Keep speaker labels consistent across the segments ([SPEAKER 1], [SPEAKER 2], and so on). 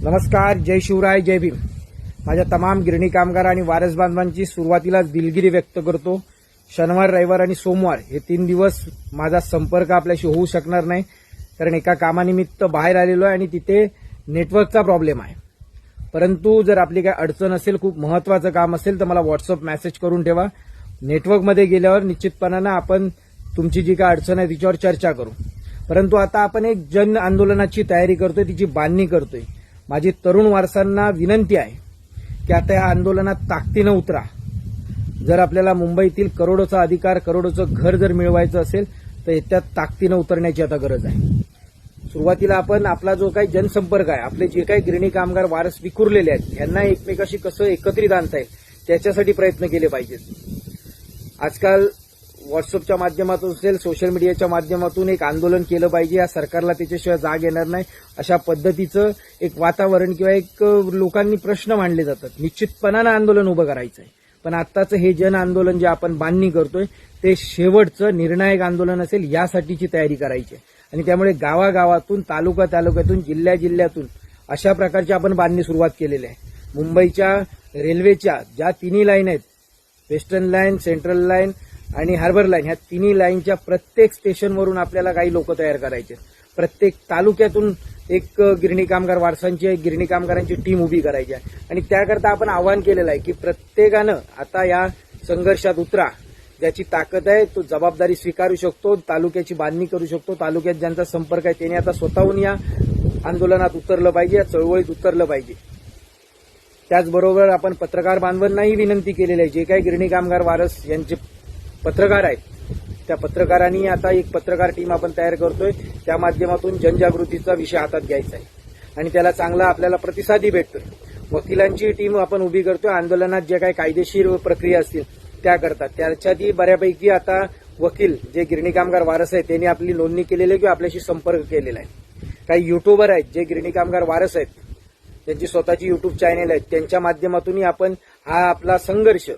[SPEAKER 1] नमस्कार, जय शिवराय, जय भीम. माझ्या तमाम गिरणी कामगार आणि वारस बांधवांची सुरुवातीलाच दिलगिरी व्यक्त करतो. शनिवार, रविवार आणि सोमवार हे 3 दिवस माझा संपर्क आपल्याशी होऊ शकणार नाही, कारण एका कामानिमित्त बाहेर आलेलो आहे आणि तिथे नेटवर्कचा प्रॉब्लेम आहे. परंतु जर आपली काही अडचण असेल, खूप महत्वाचं काम असेल, तर मला व्हॉट्सअप मेसेज करून ठेवा. नेटवर्कमध्ये गेल्यावर निश्चितपणानं आपण तुमची जी काय अडचण आहे तिच्यावर चर्चा करू. परंतु आता आपण एक जन आंदोलनाची तयारी करतोय, तिची बांधणी करतोय. माझी तरुण वारसांना विनंती आहे की आता या आंदोलनात ताकदीनं उतरा. जर आपल्याला मुंबईतील करोडोचा अधिकार, करोडोचं घर जर मिळवायचं असेल तर त्यात ताकदीनं उतरण्याची आता गरज आहे. सुरुवातीला आपण आपला जो काही जनसंपर्क आहे, आपले जे काही गिरणी कामगार वारस विखुरलेले आहेत, यांना एकमेकाशी कसं एकत्रित आणता येईल त्याच्यासाठी प्रयत्न केले पाहिजेत. आजकाल व्हॉट्सअपच्या माध्यमातून असेल, सोशल मीडियाच्या माध्यमातून एक आंदोलन केलं पाहिजे. या सरकारला त्याच्याशिवाय जाग येणार नाही, अशा पद्धतीचं एक वातावरण किंवा एक लोकांनी प्रश्न मांडले जातात. निश्चितपणानं आंदोलन उभं करायचं आहे. पण आत्ताचं हे जन आंदोलन जे आपण बांधणी करतोय ते शेवटचं निर्णायक आंदोलन असेल, यासाठीची तयारी करायची आहे. आणि त्यामुळे गावागावातून, तालुक्यातून, जिल्ह्यातून अशा प्रकारची आपण बांधणी सुरुवात केलेली आहे. मुंबईच्या रेल्वेच्या ज्या तिन्ही लाईन आहेत, वेस्टर्न लाईन, सेंट्रल लाईन आणि हार्बर लाईन, ह्या तिन्ही लाईनच्या प्रत्येक स्टेशनवरून आपल्याला काही लोक तयार करायचे. प्रत्येक तालुक्यातून एक गिरणी कामगार वारसांची, गिरणी कामगारांची टीम उभी करायची आहे. आणि त्याकरता आपण आवाहन केलेलं आहे की प्रत्येकानं आता या संघर्षात उतरा. ज्याची ताकद आहे तो जबाबदारी स्वीकारू शकतो, तालुक्याची बांधणी करू शकतो. तालुक्यात ज्यांचा संपर्क आहे त्याने आता स्वतःहून या आंदोलनात उतरलं पाहिजे, या चळवळीत उतरलं पाहिजे. त्याचबरोबर आपण पत्रकार बांधवांनाही विनंती केलेली आहे, जे काही गिरणी कामगार वारस यांचे पत्रकार आहेत त्या पत्रकारांनी आता एक पत्रकार टीम आपण तयार करतोय. त्या माध्यमातून जनजागृतीचा विषय हातात घ्यायचा आहे आणि त्याला चांगला आपल्याला प्रतिसादही भेटतोय. वकिलांची टीम आपण उभी करतोय. आंदोलनात जे काही कायदेशीर प्रक्रिया असतील त्या करतात. त्याच्यातही बऱ्यापैकी आता वकील जे गिरणी कामगार वारस आहेत त्यांनी आपली नोंदणी केलेली आहे किंवा आपल्याशी संपर्क केलेला आहे. काही युट्यूबर आहेत जे गिरणी कामगार वारस आहेत, त्यांची स्वतःची युट्यूब चॅनेल आहेत, त्यांच्या माध्यमातूनही आपण हा आपला संघर्ष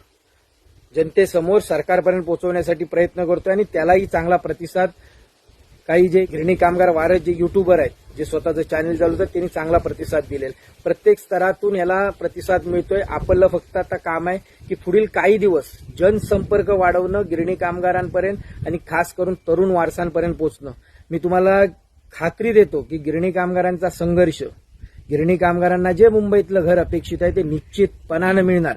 [SPEAKER 1] जनतेसमोर, सरकारपर्यंत पोहोचवण्यासाठी प्रयत्न करतोय आणि त्यालाही चांगला प्रतिसाद काही जे गिरणी कामगार वारस जे युट्यूबर आहेत, जे स्वतःचं चॅनल चालवतात, त्यांनी चांगला प्रतिसाद दिलेला. प्रत्येक स्तरातून याला प्रतिसाद मिळतोय. आपलं फक्त आता काम आहे की पुढील काही दिवस जनसंपर्क वाढवणं, गिरणी कामगारांपर्यंत आणि खास करून तरुण वारसांपर्यंत पोहोचणं. मी तुम्हाला खात्री देतो की गिरणी कामगारांचा संघर्ष, गिरणी कामगारांना जे मुंबईतलं घर अपेक्षित आहे ते निश्चितपणानं मिळणार.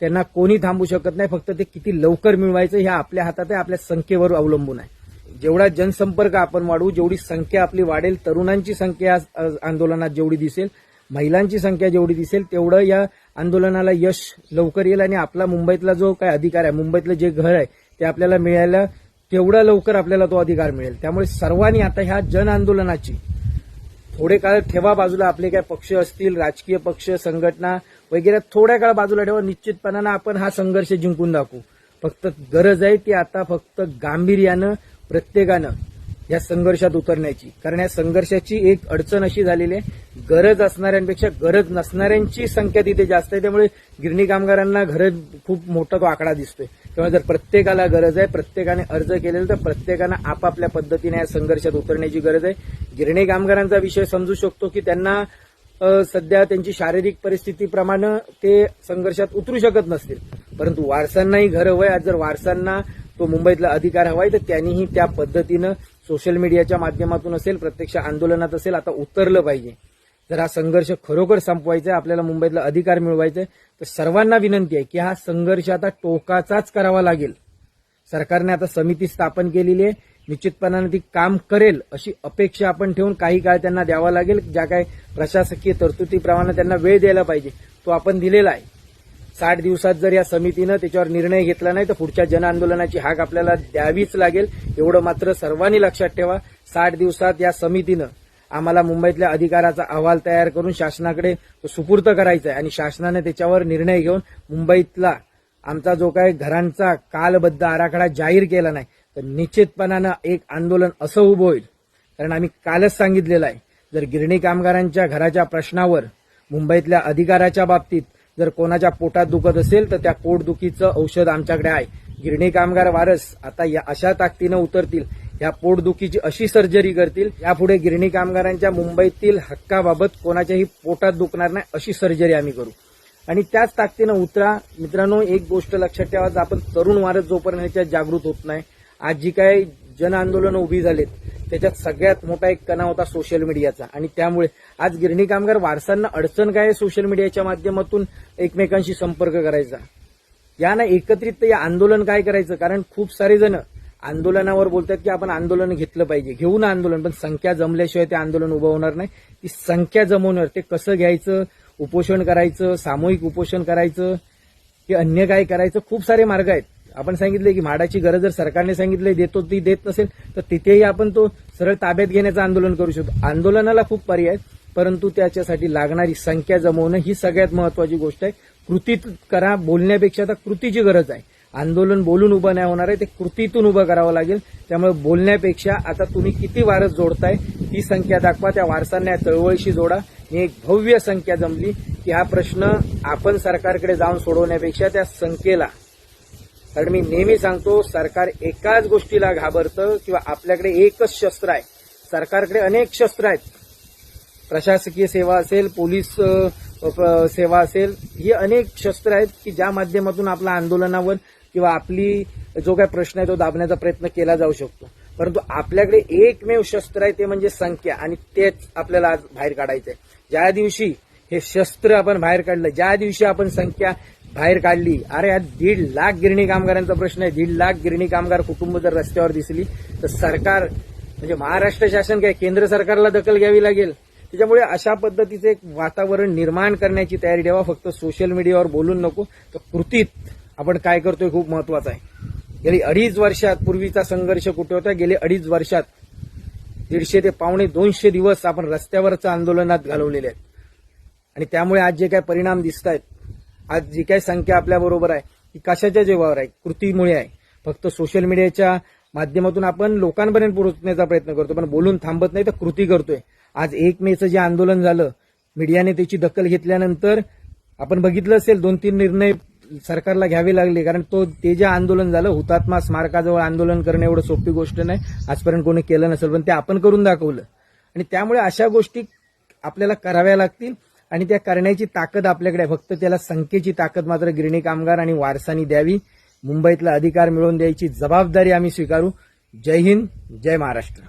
[SPEAKER 1] त्यांना कोणी थांबू शकत नाही. फक्त ते किती लवकर मिळवायचं हे आपल्या हातात आहे, आपल्या संख्येवर अवलंबून आहे. जेवढा जनसंपर्क आपण वाढवू, जेवढी संख्या आपली वाढेल, तरुणांची संख्या आंदोलनात जेवढी दिसेल, महिलांची संख्या जेवढी दिसेल, तेवढं या आंदोलनाला यश लवकर येईल आणि आपला मुंबईतला जो काय अधिकार आहे, मुंबईतलं जे घर आहे ते आपल्याला मिळायला तेवढा लवकर आपल्याला तो अधिकार मिळेल. त्यामुळे सर्वांनी आता ह्या जन आंदोलनाची थोडे काळ ठेवा बाजूला. आपले काय पक्ष असतील, राजकीय पक्ष, संघटना वगैरे थोड्या काळ बाजूला ठेवा. निश्चितपणानं आपण हा संघर्ष जिंकून दाखवू. फक्त गरज आहे ती आता फक्त गांभीर्यानं प्रत्येकानं या संघर्षात उतरण्याची. कारण या संघर्षाची एक अडचण अशी झालेली आहे, गरज असणाऱ्यांपेक्षा गरज नसणाऱ्यांची संख्या तिथे जास्त आहे. त्यामुळे गिरणी कामगारांना खूप मोठा तो आकडा दिसतोय. त्यामुळे जर प्रत्येकाला गरज आहे, प्रत्येकाने अर्ज केलेला, तर प्रत्येकानं आपापल्या पद्धतीने या संघर्षात उतरण्याची गरज आहे. गिरणी कामगारांचा विषय समजू शकतो की त्यांना सध्या त्यांची शारीरिक परिस्थितीप्रमाणे ते संघर्षात उतरू शकत नसतील, परंतु वारसांनाही घर हवंय. आज जर वारसांना तो मुंबईतला अधिकार हवाय तर त्यांनीही त्या पद्धतीनं सोशल मीडियाच्या माध्यमातून असेल, प्रत्यक्ष आंदोलनात असेल, आता उतरलं पाहिजे. जर हा संघर्ष खरोखर संपवायचा आहे, आपल्याला मुंबईतला अधिकार मिळवायचा आहे, तर सर्वांना विनंती आहे की हा संघर्ष आता टोकाचाच करावा लागेल. सरकारने आता समिती स्थापन केलेली आहे. निश्चितपणाने ती काम करेल अशी अपेक्षा आपण ठेवून काही काळ त्यांना द्यावा लागेल. ज्या काही प्रशासकीय तरतुदीप्रमाणे त्यांना वेळ द्यायला पाहिजे तो आपण दिलेला आहे. 60 दिवसात जर या समितीनं त्याच्यावर निर्णय घेतला नाही तर पुढच्या जन आंदोलनाची हाक आपल्याला द्यावीच लागेल. एवढं मात्र सर्वांनी लक्षात ठेवा. 60 दिवसात या समितीनं आम्हाला मुंबईतल्या अधिकाराचा अहवाल तयार करून शासनाकडे सुपूर्द करायचा आहे आणि शासनाने त्याच्यावर निर्णय घेऊन मुंबईतला आमचा जो काही घरांचा कालबद्ध आराखडा जाहीर केला नाही तर निश्चितपणानं एक आंदोलन असं उभं होईल. कारण आम्ही कालच सांगितलेलं आहे, जर गिरणी कामगारांच्या घराच्या प्रश्नावर, मुंबईतल्या अधिकाराच्या बाबतीत जर कोणाच्या पोटात दुखत असेल तर त्या पोटदुखीचं औषध आमच्याकडे आहे. गिरणी कामगार वारस आता अशा ताकदीनं उतरतील ह्या पोटदुखीची अशी सर्जरी करतील, यापुढे गिरणी कामगारांच्या मुंबईतील हक्काबाबत कोणाच्याही पोटात दुखणार नाही अशी सर्जरी आम्ही करू. आणि त्याच ताकदीनं उतरा. मित्रांनो, एक गोष्ट लक्षात ठेवा, आपण तरुण वारस जोपर्यंत याच्यात जागृत होत नाही, आज जी काही जन आंदोलनं उभी झालीत त्याच्यात सगळ्यात मोठा एक कणा होता सोशल मीडियाचा. आणि त्यामुळे आज गिरणी कामगार वारसांना अडचण काय आहे, सोशल मीडियाच्या माध्यमातून एकमेकांशी संपर्क करायचा. या ना एकत्रित या आंदोलन काय करायचं, कारण खूप सारे जण आंदोलनावर बोलतात की आपण आंदोलन घेतलं पाहिजे, घेऊ ना आंदोलन, पण संख्या जमल्याशिवाय ते आंदोलन उभं होणार नाही. ती संख्या जमवणार, ते कसं घ्यायचं, उपोषण करायचं, सामूहिक उपोषण करायचं, की अन्य काय करायचं, खूप सारे मार्ग आहेत. आपण सांगितले की म्हाडाची गरज जर सरकारने सांगितले देतो ती देत नसेल तर तिथेही आपण तो सरळ ताब्यात घेण्याचं आंदोलन करू शकतो. आंदोलनाला खूप पर्याय आहेत, परंतु त्याच्यासाठी लागणारी संख्या जमवणं ही सगळ्यात महत्वाची गोष्ट आहे. कृतीत करा, बोलण्यापेक्षा आता कृतीची गरज आहे. आंदोलन बोलून उभं नाही होणार आहे, ते कृतीतून उभं करावं लागेल. त्यामुळे बोलण्यापेक्षा आता तुम्ही किती वारस जोडताय ती संख्या दाखवा, त्या वारसांना या चळवळीशी जोडा. ही एक भव्य संख्या जमली की हा प्रश्न आपण सरकारकडे जाऊन सोडवण्यापेक्षा त्या संख्येला, कारण मी नेहमी सांगतो सरकार एकाच गोष्टीला घाबरतं किंवा आपल्याकडे एकच शस्त्र आहे. सरकारकडे अनेक शस्त्र आहेत, प्रशासकीय सेवा असेल, पोलीस सेवा असेल, ही अनेक शस्त्र आहेत की ज्या माध्यमातून आपल्या आंदोलनावर किंवा आपली जो काही प्रश्न आहे तो दाबण्याचा प्रयत्न केला जाऊ शकतो. परंतु आपल्याकडे एकमेव शस्त्र आहे, ते म्हणजे संख्या, आणि तेच आपल्याला आज बाहेर काढायचं आहे. ज्या दिवशी हे शस्त्र आपण बाहेर काढलं, ज्या दिवशी आपण संख्या बाहेर काढली, अरे आज 1.5 लाख गिरणी कामगारांचा प्रश्न आहे, 1.5 लाख गिरणी कामगार कुटुंब जर रस्त्यावर दिसली तर सरकार म्हणजे महाराष्ट्र शासन काय, केंद्र सरकारला दखल घ्यावी लागेल. त्याच्यामुळे अशा पद्धतीचं एक वातावरण निर्माण करण्याची तयारी ठेवा. फक्त सोशल मीडियावर बोलून नको, तर कृतीत आपण काय करतोय खूप महत्वाचं आहे. गेली 2.5 वर्षात, पूर्वीचा संघर्ष कुठे होता, गेले 2.5 वर्षात 150 ते पावणे 200 दिवस आपण रस्त्यावरच आंदोलनात घालवलेले आहेत. आणि त्यामुळे आज जे काही परिणाम दिसत आहेत, आज जी काही संख्या आपल्याबरोबर आहे ती कशाच्या जीवावर आहे, कृतीमुळे आहे. फक्त सोशल मीडियाच्या माध्यमातून आपण लोकांपर्यंत पोहोचण्याचा प्रयत्न करतो, पण बोलून थांबत नाही, तर कृती करतोय. आज 1 मेचं जे आंदोलन झालं, मीडियाने त्याची दखल घेतल्यानंतर आपण बघितलं असेल 2-3 निर्णय सरकारला घ्यावे लागले, कारण ते जे आंदोलन झालं, हुतात्मा स्मारकाजवळ आंदोलन करणं एवढं सोपी गोष्ट नाही, आजपर्यंत कोणी केलं नसेल, पण ते आपण करून दाखवलं. आणि त्यामुळे अशा गोष्टी आपल्याला कराव्या लागतील आणि त्या करण्याची ताकद आपल्याकडे आहे. फक्त त्याला संख्येची ताकद मात्र गिरणी कामगार आणि वारसांनी द्यावी. मुंबईतला अधिकार मिळवून द्यायची जबाबदारी आम्ही स्वीकारू. जय हिंद, जय महाराष्ट्र.